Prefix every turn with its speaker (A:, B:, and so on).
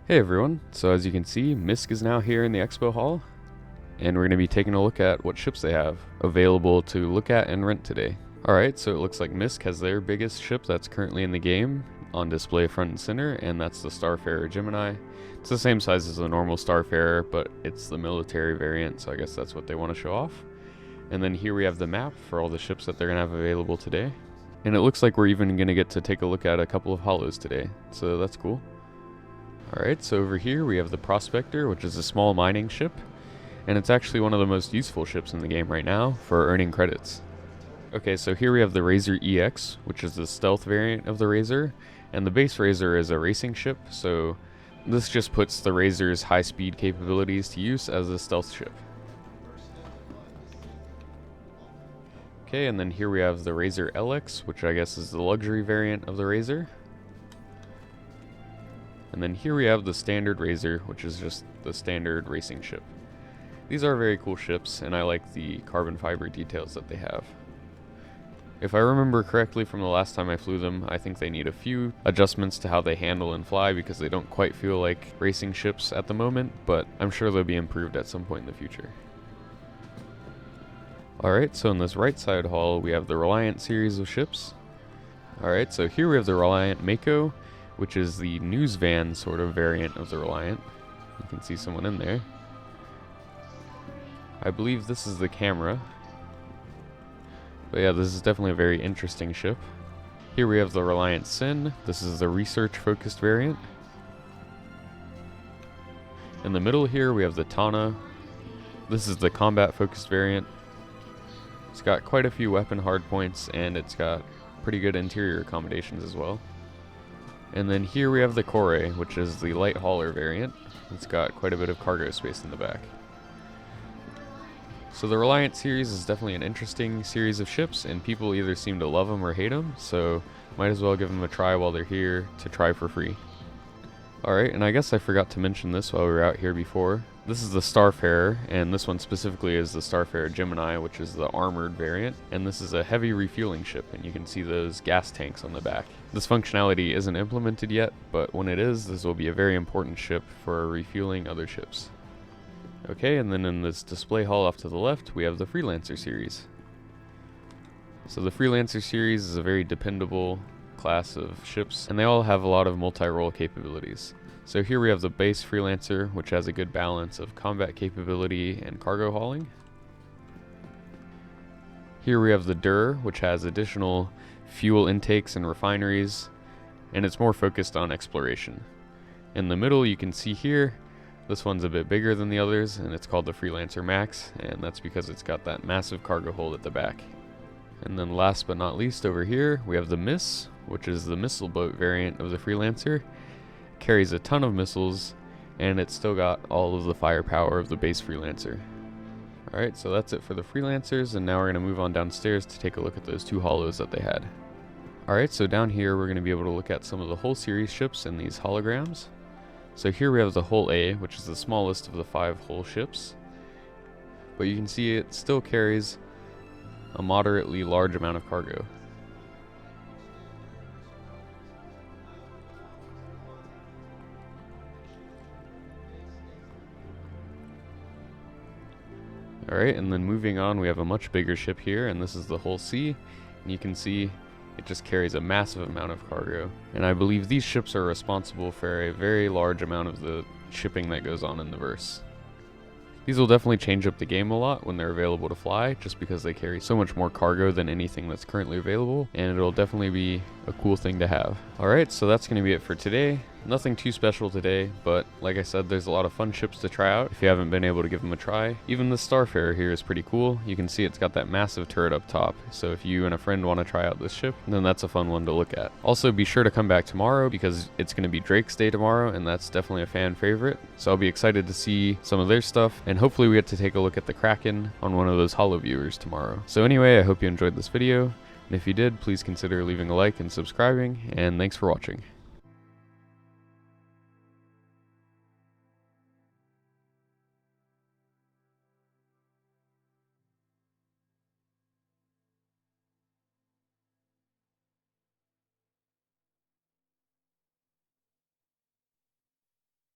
A: Hey everyone, so as you can see, MISC is now here in the expo hall, and we're going to be taking a look at what ships they have available to look at and rent today. Alright, so it looks like MISC has their biggest ship that's currently in the game on display front and center, and that's the Starfarer Gemini. It's the same size as the normal Starfarer, but it's the military variant, so I guess that's what they want to show off. And then here we have the map for all the ships that they're going to have available today. And it looks like we're even going to get to take a look at a couple of holos today, so that's cool. Alright, so over here we have the Prospector, which is a small mining ship, and it's actually one of the most useful ships in the game right now for earning credits. Okay, so here we have the Razor EX, which is the stealth variant of the Razor, and the base Razor is a racing ship, so this just puts the Razor's high-speed capabilities to use as a stealth ship. Okay, and then here we have the Razor LX, which I guess is the luxury variant of the Razor. And then here we have the standard Razor, which is just the standard racing ship. These are very cool ships, and I like the carbon fiber details that they have. If I remember correctly from the last time I flew them, I think they need a few adjustments to how they handle and fly because they don't quite feel like racing ships at the moment, but I'm sure they'll be improved at some point in the future. Alright, so in this right side hall we have the Reliant series of ships. Alright, so here we have the Reliant Mako, which is the news van sort of variant of the Reliant. You can see someone in there. I believe this is the camera. But yeah, this is definitely a very interesting ship. Here we have the Reliant Sen. This is the research-focused variant. In the middle here we have the Tana. This is the combat-focused variant. It's got quite a few weapon hardpoints, and it's got pretty good interior accommodations as well. And then here we have the Kore, which is the light hauler variant. It's got quite a bit of cargo space in the back. So the Reliant series is definitely an interesting series of ships, and people either seem to love them or hate them, so might as well give them a try while they're here to try for free. Alright, and I guess I forgot to mention this while we were out here before. This is the Starfarer, and this one specifically is the Starfarer Gemini, which is the armored variant, and this is a heavy refueling ship, and you can see those gas tanks on the back. This functionality isn't implemented yet, but when it is, this will be a very important ship for refueling other ships. Okay, and then in this display hall off to the left, we have the Freelancer series. So the Freelancer series is a very dependable class of ships, and they all have a lot of multi-role capabilities. So here we have the base Freelancer, which has a good balance of combat capability and cargo hauling. Here we have the DUR, which has additional fuel intakes and refineries, and it's more focused on exploration. In the middle you can see here, this one's a bit bigger than the others, and it's called the Freelancer MAX, and that's because it's got that massive cargo hold at the back. And then last but not least over here, we have the MIS, which is the missile boat variant of the Freelancer. Carries a ton of missiles, and it's still got all of the firepower of the base Freelancer. Alright, so that's it for the Freelancers, and now we're going to move on downstairs to take a look at those two holos that they had. Alright, so down here we're going to be able to look at some of the whole series ships in these holograms. So here we have the Hull A, which is the smallest of the 5 hull ships. But you can see it still carries a moderately large amount of cargo. Alright, and then moving on, we have a much bigger ship here, and this is the Hull C, and you can see it just carries a massive amount of cargo. And I believe these ships are responsible for a very large amount of the shipping that goes on in the verse. These will definitely change up the game a lot when they're available to fly, just because they carry so much more cargo than anything that's currently available, and it'll definitely be a cool thing to have. Alright, so that's going to be it for today. Nothing too special today, but like I said, there's a lot of fun ships to try out if you haven't been able to give them a try. Even the Starfarer here is pretty cool. You can see it's got that massive turret up top, so if you and a friend want to try out this ship, then that's a fun one to look at. Also, be sure to come back tomorrow because it's going to be Drake's Day tomorrow, and that's definitely a fan favorite, so I'll be excited to see some of their stuff, and hopefully we get to take a look at the Kraken on one of those holo viewers tomorrow. So anyway, I hope you enjoyed this video, and if you did, please consider leaving a like and subscribing, and thanks for watching.